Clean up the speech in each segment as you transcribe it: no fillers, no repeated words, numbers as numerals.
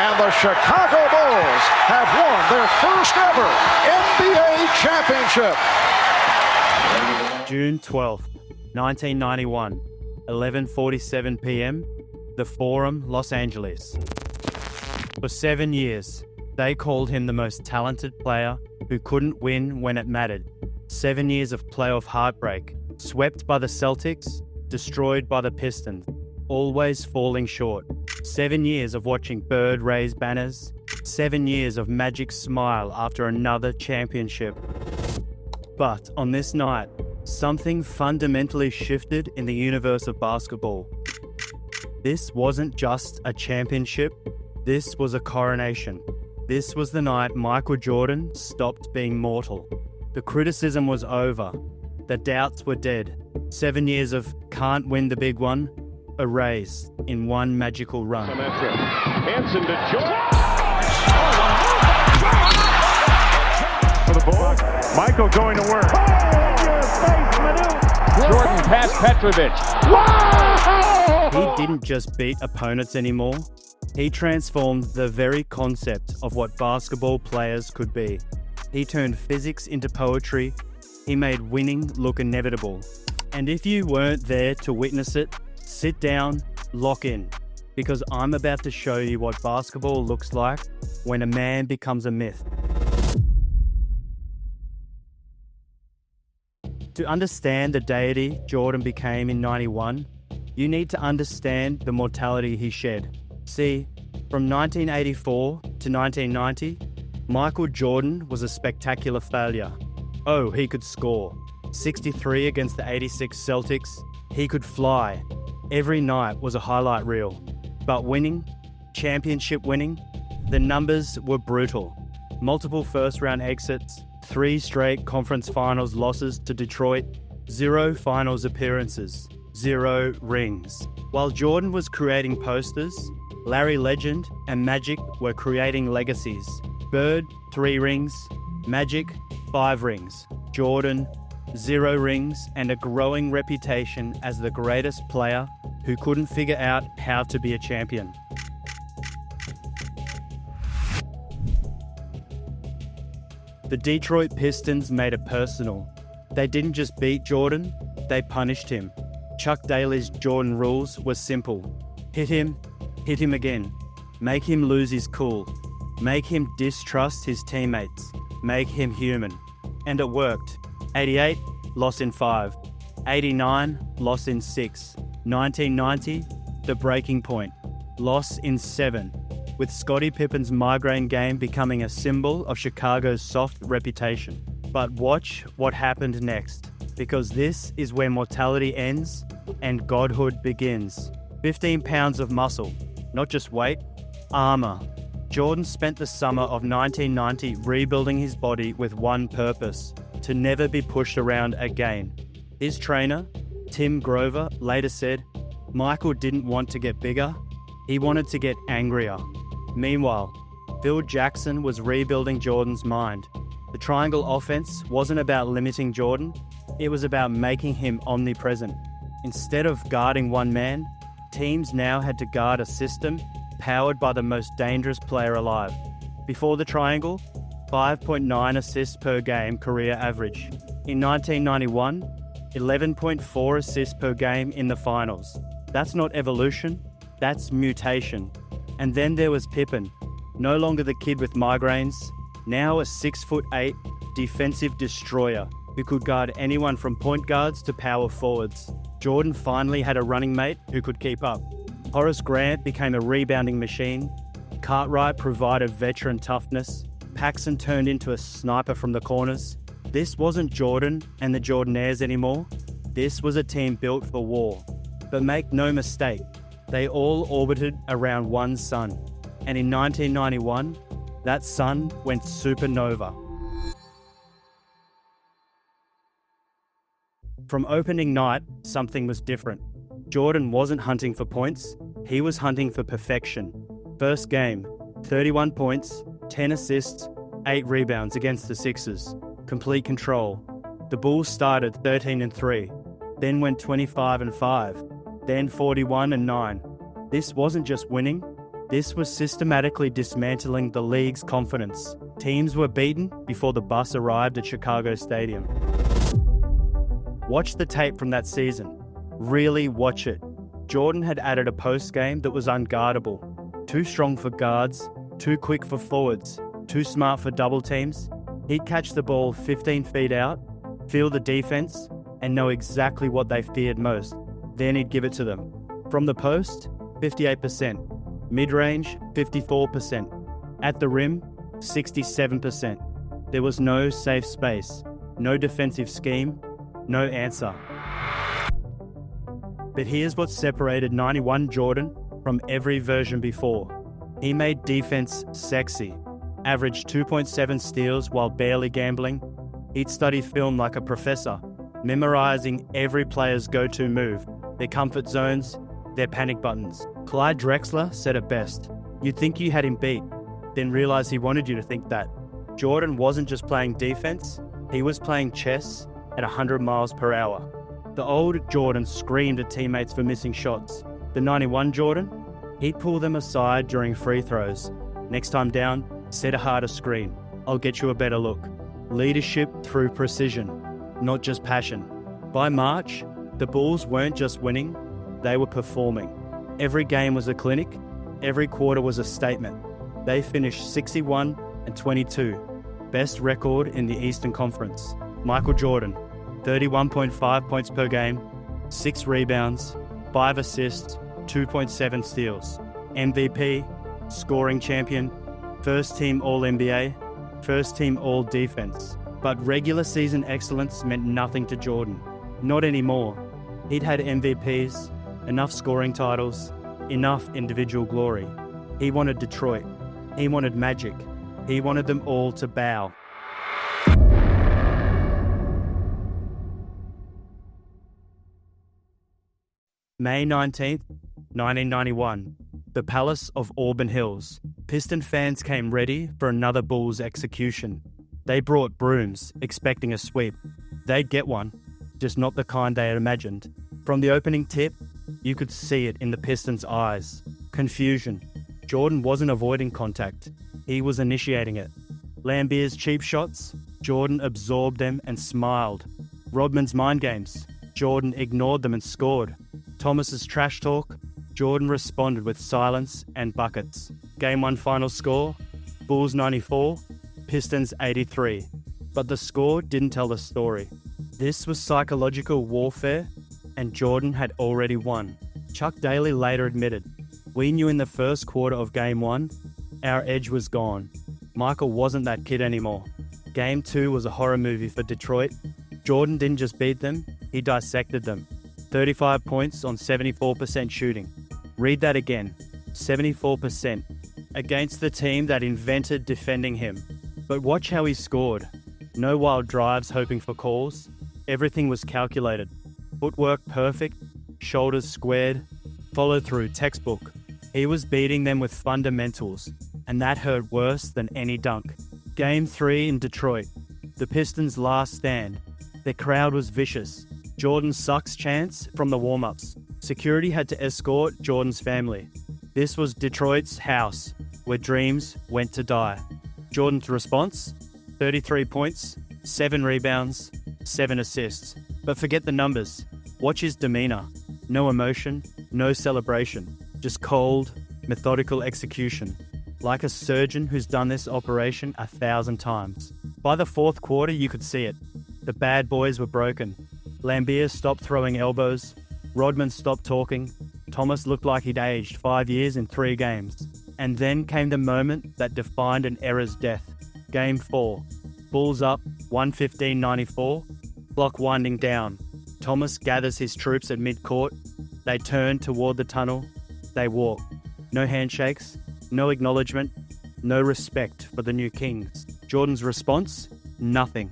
And the Chicago Bulls have won their first ever NBA championship. June 12th, 1991, 11:47 p.m., The Forum, Los Angeles. For 7 years, they called him the most talented player who couldn't win when it mattered. 7 years of playoff heartbreak, swept by the Celtics, destroyed by the Pistons, always falling short. 7 years of watching Bird raise banners. 7 years of Magic's smile after another championship. But on this night, something fundamentally shifted in the universe of basketball. This wasn't just a championship, this was a coronation. This was the night Michael Jordan stopped being mortal. The criticism was over. The doubts were dead. 7 years of can't win the big one, erased in one magical run. Hanson to Jordan. For the ball. Michael going to work. Jordan past Petrovic. Wow! He didn't just beat opponents anymore. He transformed the very concept of what basketball players could be. He turned physics into poetry. He made winning look inevitable. And if you weren't there to witness it, sit down, lock in, because I'm about to show you what basketball looks like when a man becomes a myth. To understand the deity Jordan became in 91, you need to understand the mortality he shed. See, from 1984 to 1990, Michael Jordan was a spectacular failure. Oh, he could score. 63 against the 86 Celtics. He could fly. Every night was a highlight reel. But winning, championship winning, the numbers were brutal. Multiple first-round exits, 3 straight conference finals losses to Detroit, 0 finals appearances, 0 rings. While Jordan was creating posters, Larry Legend and Magic were creating legacies. Bird, 3 rings. Magic, 5 rings. Jordan, 0 rings and a growing reputation as the greatest player who couldn't figure out how to be a champion. The Detroit Pistons made it personal. They didn't just beat Jordan, they punished him. Chuck Daly's Jordan rules were simple. Hit him again. Make him lose his cool. Make him distrust his teammates. Make him human. And it worked. 88, loss in 5. 89, loss in 6. 1990, the breaking point. Loss in 7. With Scottie Pippen's migraine game becoming a symbol of Chicago's soft reputation. But watch what happened next, because this is where mortality ends and godhood begins. 15 pounds of muscle, not just weight, armor. Jordan spent the summer of 1990 rebuilding his body with one purpose: to never be pushed around again. His trainer, Tim Grover, later said, Michael didn't want to get bigger, he wanted to get angrier. Meanwhile, Phil Jackson was rebuilding Jordan's mind. The triangle offense wasn't about limiting Jordan, it was about making him omnipresent. Instead of guarding one man, teams now had to guard a system powered by the most dangerous player alive. Before the triangle, 5.9 assists per game career average. In 1991, 11.4 assists per game in the finals. That's not evolution, that's mutation. And then there was Pippen, no longer the kid with migraines, now a 6'8" defensive destroyer who could guard anyone from point guards to power forwards. Jordan finally had a running mate who could keep up. Horace Grant became a rebounding machine. Cartwright provided veteran toughness. Paxson turned into a sniper from the corners. This wasn't Jordan and the Jordanaires anymore. This was a team built for war. But make no mistake, they all orbited around one sun. And in 1991, that sun went supernova. From opening night, something was different. Jordan wasn't hunting for points, he was hunting for perfection. First game, 31 points, 10 assists, 8 rebounds against the Sixers. Complete control. The Bulls started 13-3, then went 25-5, then 41-9. This wasn't just winning, This was systematically dismantling the league's confidence. Teams were beaten before the bus arrived at Chicago Stadium. Watch the tape from that season. Really watch it. Jordan had added a post game that was unguardable. Too strong for guards, too quick for forwards, too smart for double teams. He'd catch the ball 15 feet out, feel the defense, and know exactly what they feared most. Then he'd give it to them. From the post, 58%. Mid-range, 54%. At the rim, 67%. There was no safe space, no defensive scheme, no answer. But here's what separated 91 Jordan from every version before. He made defense sexy. Averaged 2.7 steals while barely gambling. He'd study film like a professor, memorizing every player's go-to move, their comfort zones, their panic buttons. Clyde Drexler said it best. You'd think you had him beat, then realize he wanted you to think that. Jordan wasn't just playing defense, he was playing chess at 100 miles per hour. The old Jordan screamed at teammates for missing shots. The 91 Jordan, he'd pull them aside during free throws. Next time down, set a harder screen. I'll get you a better look. Leadership through precision, not just passion. By March, the Bulls weren't just winning, they were performing. Every game was a clinic, every quarter was a statement. They finished 61-22, best record in the Eastern Conference. Michael Jordan, 31.5 points per game, 6 rebounds, 5 assists, 2.7 steals. MVP, scoring champion, first team All-NBA, first team All-Defense. But regular season excellence meant nothing to Jordan. Not anymore. He'd had MVPs, enough scoring titles, enough individual glory. He wanted Detroit. He wanted magic. He wanted them all to bow. May 19th, 1991. The Palace of Auburn Hills. Piston fans came ready for another Bulls execution. They brought brooms, expecting a sweep. They'd get one, just not the kind they had imagined. From the opening tip, you could see it in the Pistons' eyes. Confusion. Jordan wasn't avoiding contact. He was initiating it. Lambier's cheap shots, Jordan absorbed them and smiled. Rodman's mind games, Jordan ignored them and scored. Thomas's trash talk, Jordan responded with silence and buckets. Game 1 final score, Bulls 94, Pistons 83. But the score didn't tell the story. This was psychological warfare, and Jordan had already won. Chuck Daly later admitted, "We knew in the first quarter of Game 1, our edge was gone. Michael wasn't that kid anymore." Game 2 was a horror movie for Detroit. Jordan didn't just beat them, he dissected them. 35 points on 74% shooting. Read that again, 74%, against the team that invented defending him. But watch how he scored. No wild drives hoping for calls. Everything was calculated. Footwork perfect, shoulders squared, follow through textbook. He was beating them with fundamentals, and that hurt worse than any dunk. Game 3 in Detroit, the Pistons' last stand. Their crowd was vicious. Jordan sucks chants from the warm-ups. Security had to escort Jordan's family. This was Detroit's house, where dreams went to die. Jordan's response? 33 points, 7 rebounds, 7 assists. But forget the numbers. Watch his demeanor. No emotion, no celebration. Just cold, methodical execution. Like a surgeon who's done this operation 1,000 times. By the fourth quarter, you could see it. The bad boys were broken. Lambier stopped throwing elbows. Rodman stopped talking. Thomas looked like he'd aged 5 years in 3 games. And then came the moment that defined an era's death. Game 4. Bulls up, 115-94. Clock winding down. Thomas gathers his troops at mid-court. They turn toward the tunnel. They walk. No handshakes, no acknowledgement, no respect for the new kings. Jordan's response? Nothing.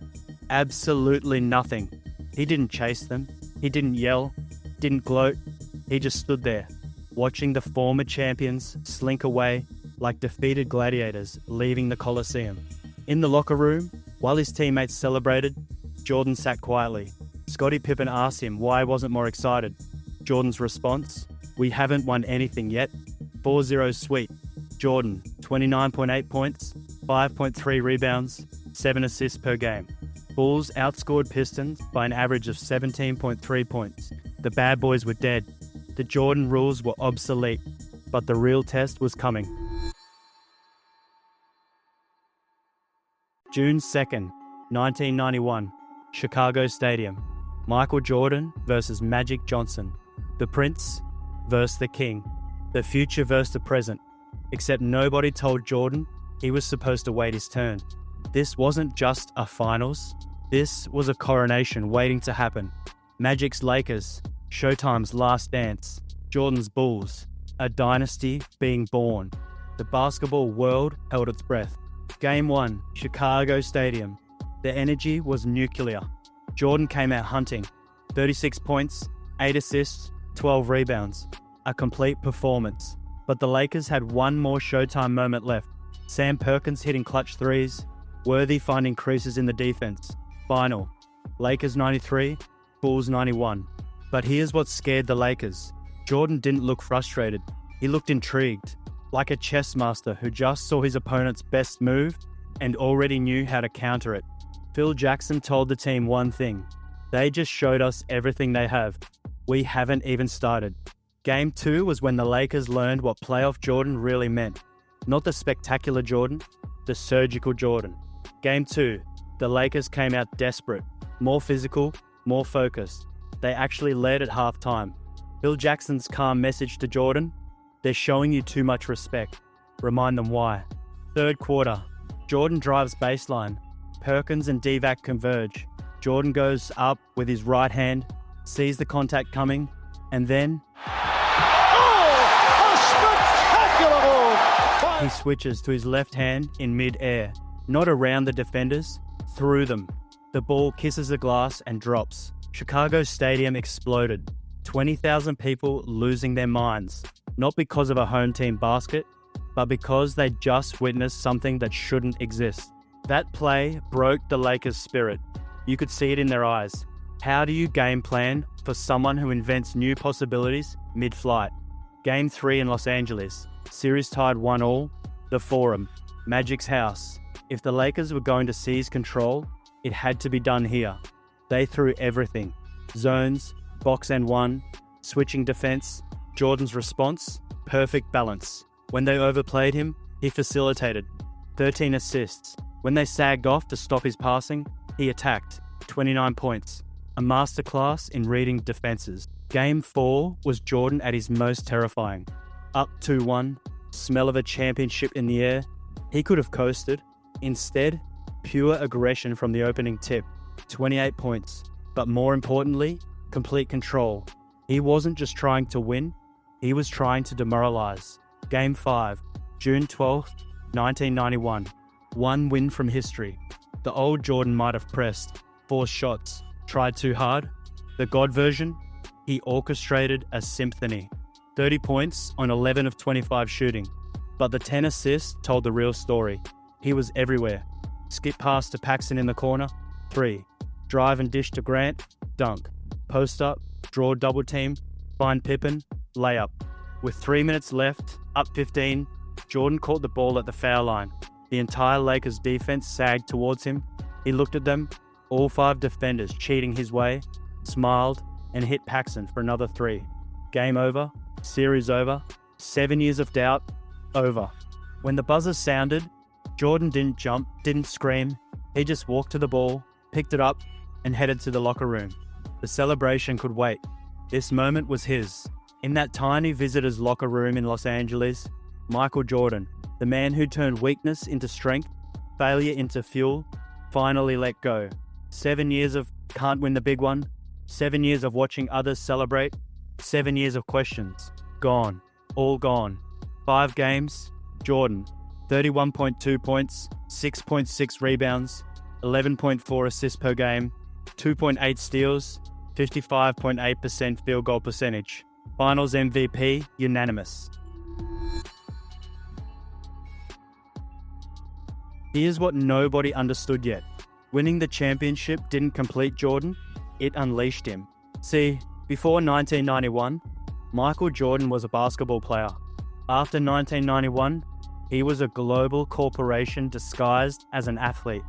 Absolutely nothing. He didn't chase them. He didn't yell. Didn't gloat. He just stood there, watching the former champions slink away like defeated gladiators leaving the Colosseum. In the locker room, while his teammates celebrated, Jordan sat quietly. Scottie Pippen asked him why he wasn't more excited. Jordan's response? We haven't won anything yet. 4-0 sweep. Jordan, 29.8 points, 5.3 rebounds, 7 assists per game. Bulls outscored Pistons by an average of 17.3 points. The bad boys were dead. The Jordan rules were obsolete, but the real test was coming. June 2nd, 1991, Chicago Stadium. Michael Jordan versus Magic Johnson. The Prince versus the King. The future versus the present. Except nobody told Jordan he was supposed to wait his turn. This wasn't just a finals. This was a coronation waiting to happen. Magic's Lakers, Showtime's last dance, Jordan's Bulls, a dynasty being born. The basketball world held its breath. Game 1, Chicago Stadium. The energy was nuclear. Jordan came out hunting. 36 points, 8 assists, 12 rebounds. A complete performance. But the Lakers had one more Showtime moment left. Sam Perkins hitting clutch threes, Worthy finding creases in the defense. Final, Lakers 93, Bulls 91. But here's what scared the Lakers. Jordan didn't look frustrated. He looked intrigued, like a chess master who just saw his opponent's best move and already knew how to counter it. Phil Jackson told the team one thing. They just showed us everything they have. We haven't even started. Game 2 was when the Lakers learned what playoff Jordan really meant. Not the spectacular Jordan, the surgical Jordan. Game 2, the Lakers came out desperate, more physical, more focused. They actually led at halftime. Phil Jackson's calm message to Jordan, they're showing you too much respect. Remind them why. Third quarter, Jordan drives baseline. Perkins and Divac converge. Jordan goes up with his right hand, sees the contact coming, and then A spectacular move! he switches to his left hand in mid-air. Not around the defenders, through them. The ball kisses the glass and drops. Chicago Stadium exploded. 20,000 people losing their minds. Not because of a home team basket, but because they just witnessed something that shouldn't exist. That play broke the Lakers' spirit. You could see it in their eyes. How do you game plan for someone who invents new possibilities mid-flight? Game 3 in Los Angeles. Series tied 1-1. The Forum. Magic's house. If the Lakers were going to seize control, it had to be done here. They threw everything. Zones, box and one, switching defense. Jordan's response, perfect balance. When they overplayed him, he facilitated. 13 assists. When they sagged off to stop his passing, he attacked. 29 points. A masterclass in reading defenses. Game 4 was Jordan at his most terrifying. Up 2-1, smell of a championship in the air. He could have coasted. Instead, pure aggression from the opening tip. 28 points. But more importantly, complete control. He wasn't just trying to win, he was trying to demoralize. Game 5, June 12th, 1991. One win from history. The old Jordan might have pressed, forced shots, tried too hard. The God version, he orchestrated a symphony. 30 points on 11 of 25 shooting. But the 10 assists told the real story. He was everywhere. Skip pass to Paxson in the corner, 3. Drive and dish to Grant, dunk. Post up, draw double team, find Pippen, layup. With 3 minutes left, up 15, Jordan caught the ball at the foul line. The entire Lakers defense sagged towards him. He looked at them, all 5 defenders cheating his way, smiled, and hit Paxson for another 3. Game over, series over, 7 years of doubt, over. When the buzzer sounded, Jordan didn't jump, didn't scream. He just walked to the ball, picked it up, and headed to the locker room. The celebration could wait. This moment was his. In that tiny visitor's locker room in Los Angeles, Michael Jordan, the man who turned weakness into strength, failure into fuel, finally let go. 7 years of can't win the big one, 7 years of watching others celebrate, 7 years of questions. Gone. All gone. 5 games, Jordan. 31.2 points, 6.6 rebounds, 11.4 assists per game, 2.8 steals, 55.8% field goal percentage. Finals MVP, unanimous. Here's what nobody understood yet. Winning the championship didn't complete Jordan, it unleashed him. See, before 1991, Michael Jordan was a basketball player. After 1991, He was a global corporation disguised as an athlete.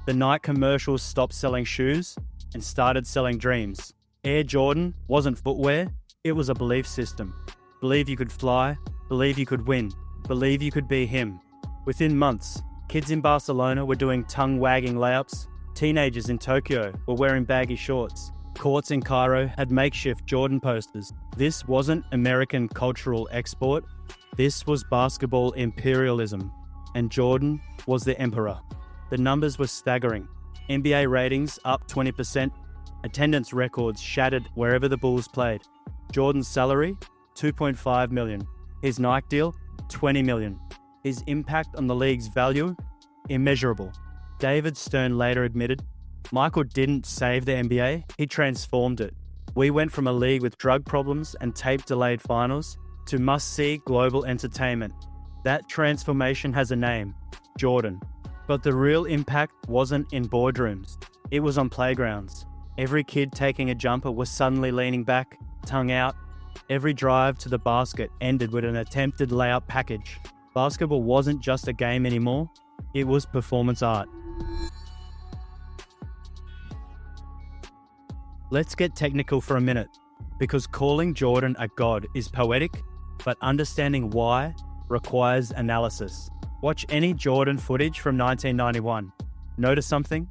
The Nike commercials stopped selling shoes and started selling dreams. Air Jordan wasn't footwear, it was a belief system. Believe you could fly, believe you could win, believe you could be him. Within months, kids in Barcelona were doing tongue-wagging layups, teenagers in Tokyo were wearing baggy shorts, courts in Cairo had makeshift Jordan posters. This wasn't American cultural export, this was basketball imperialism, and Jordan was the emperor. The numbers were staggering. NBA ratings up 20%, attendance records shattered wherever the Bulls played. Jordan's salary, $2.5 million. His Nike deal, $20 million. His impact on the league's value, immeasurable. David Stern later admitted, Michael didn't save the NBA, he transformed it. We went from a league with drug problems and tape-delayed finals to must-see global entertainment. That transformation has a name, Jordan. But the real impact wasn't in boardrooms. It was on playgrounds. Every kid taking a jumper was suddenly leaning back, tongue out. Every drive to the basket ended with an attempted layup package. Basketball wasn't just a game anymore, it was performance art. Let's get technical for a minute, because calling Jordan a god is poetic, but understanding why requires analysis. Watch any Jordan footage from 1991. Notice something?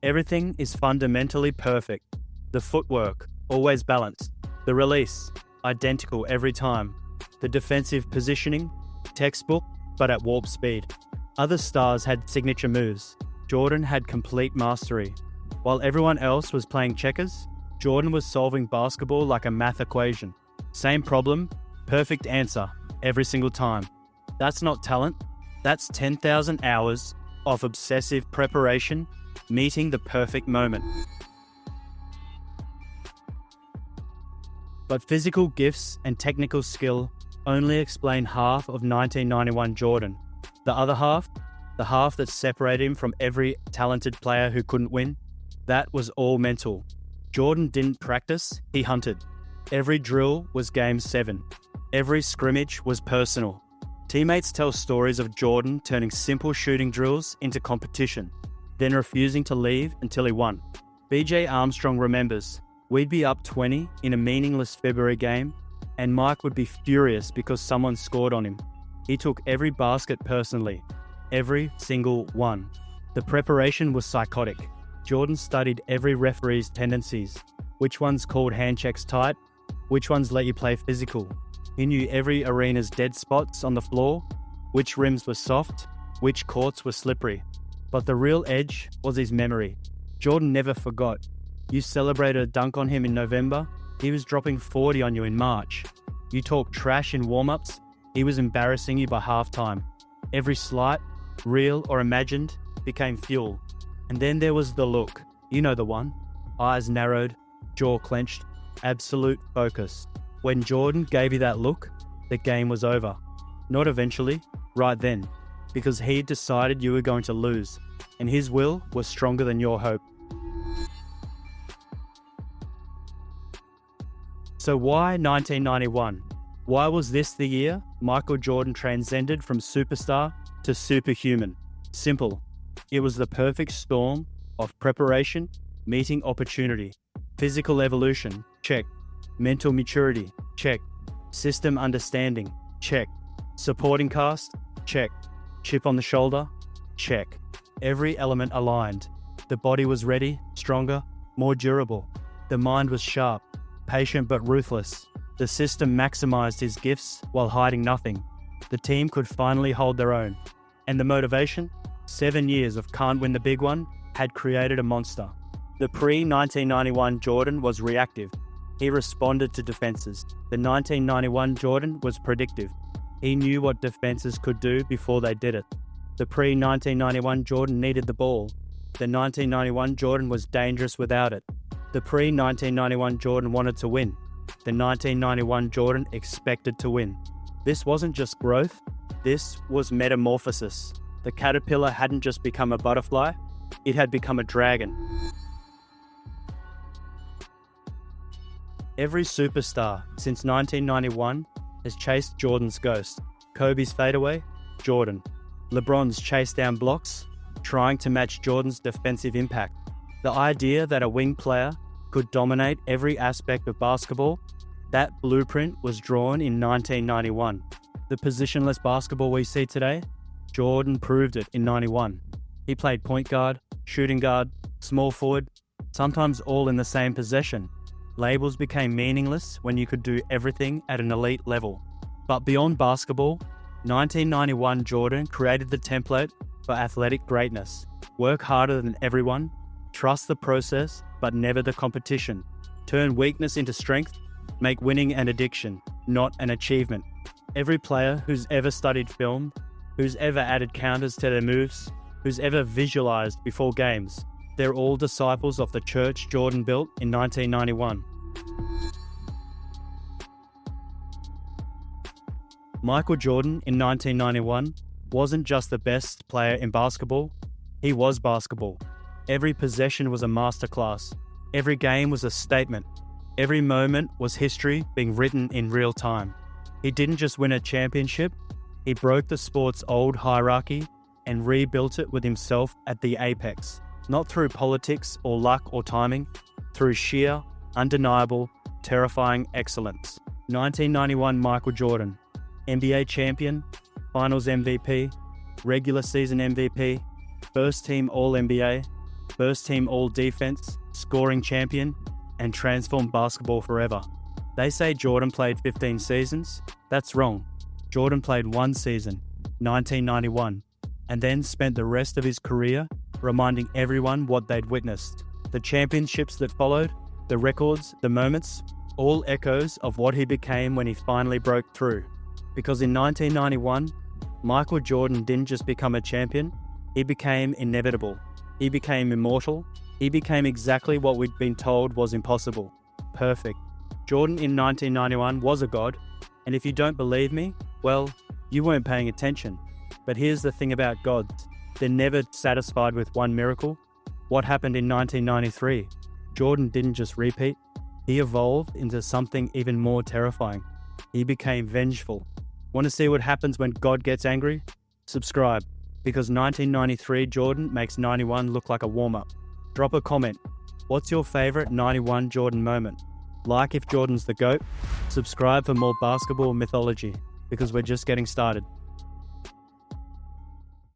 Everything is fundamentally perfect. The footwork, always balanced. The release, identical every time. The defensive positioning, textbook, but at warp speed. Other stars had signature moves. Jordan had complete mastery. While everyone else was playing checkers, Jordan was solving basketball like a math equation. Same problem, perfect answer, every single time. That's not talent, that's 10,000 hours of obsessive preparation meeting the perfect moment. But physical gifts and technical skill only explain half of 1991 Jordan. The other half, the half that separated him from every talented player who couldn't win, that was all mental. Jordan didn't practice, he hunted. Every drill was Game 7. Every scrimmage was personal. Teammates tell stories of Jordan turning simple shooting drills into competition, then refusing to leave until he won. BJ Armstrong remembers, we'd be up 20 in a meaningless February game, and Mike would be furious because someone scored on him. He took every basket personally, every single one. The preparation was psychotic. Jordan studied every referee's tendencies, which ones called hand checks tight, which ones let you play physical. He knew every arena's dead spots on the floor, which rims were soft, which courts were slippery. But the real edge was his memory. Jordan never forgot. You celebrated a dunk on him in November, he was dropping 40 on you in March. You talked trash in warm-ups, he was embarrassing you by halftime. Every slight, real or imagined, became fuel. And then there was the look. You know the one. Eyes narrowed, jaw clenched, absolute focus. When Jordan gave you that look, the game was over. Not eventually, right then. Because he decided you were going to lose, and his will was stronger than your hope. So why 1991? Why was this the year Michael Jordan transcended from superstar to superhuman? Simple. It was the perfect storm of preparation meeting opportunity. Physical evolution, check. Mental maturity, check. System understanding, check. Supporting cast, check. Chip on the shoulder, check. Every element aligned. The body was ready, stronger, more durable. The mind was sharp, patient but ruthless. The system maximized his gifts while hiding nothing. The team could finally hold their own. And the motivation? 7 years of can't win the big one had created a monster. The pre-1991 Jordan was reactive. He responded to defenses. The 1991 Jordan was predictive. He knew what defenses could do before they did it. The pre-1991 Jordan needed the ball. The 1991 Jordan was dangerous without it. The pre-1991 Jordan wanted to win. The 1991 Jordan expected to win. This wasn't just growth, this was metamorphosis. The caterpillar hadn't just become a butterfly, it had become a dragon. Every superstar since 1991 has chased Jordan's ghost. Kobe's fadeaway, Jordan. LeBron's chase down blocks, trying to match Jordan's defensive impact. The idea that a wing player could dominate every aspect of basketball, that blueprint was drawn in 1991. The positionless basketball we see today, Jordan proved it in 91. He played point guard, shooting guard, small forward, sometimes all in the same possession. Labels became meaningless when you could do everything at an elite level. But beyond basketball, 1991 Jordan created the template for athletic greatness. Work harder than everyone, trust the process, but never the competition. Turn weakness into strength, make winning an addiction, not an achievement. Every player who's ever studied film, who's ever added counters to their moves, who's ever visualized before games, they're all disciples of the church Jordan built in 1991. Michael Jordan in 1991 wasn't just the best player in basketball, he was basketball. Every possession was a masterclass. Every game was a statement. Every moment was history being written in real time. He didn't just win a championship, he broke the sport's old hierarchy and rebuilt it with himself at the apex. Not through politics or luck or timing, through sheer, undeniable, terrifying excellence. 1991 Michael Jordan, NBA champion, Finals MVP, regular season MVP, first team All-NBA, first team All-Defense, scoring champion, and transformed basketball forever. They say Jordan played 15 seasons. That's wrong. Jordan played one season, 1991, and then spent the rest of his career reminding everyone what they'd witnessed. The championships that followed, the records, the moments, all echoes of what he became when he finally broke through. Because in 1991, Michael Jordan didn't just become a champion, he became inevitable. He became immortal. He became exactly what we'd been told was impossible. Perfect. Jordan in 1991 was a god, and if you don't believe me, well, you weren't paying attention. But here's the thing about gods. They're never satisfied with one miracle. What happened in 1993? Jordan didn't just repeat, he evolved into something even more terrifying. He became vengeful. Want to see what happens when God gets angry? Subscribe, because 1993 Jordan makes 91 look like a warm-up. Drop a comment. What's your favorite 91 Jordan moment? Like if Jordan's the GOAT. Subscribe for more basketball mythology, because we're just getting started.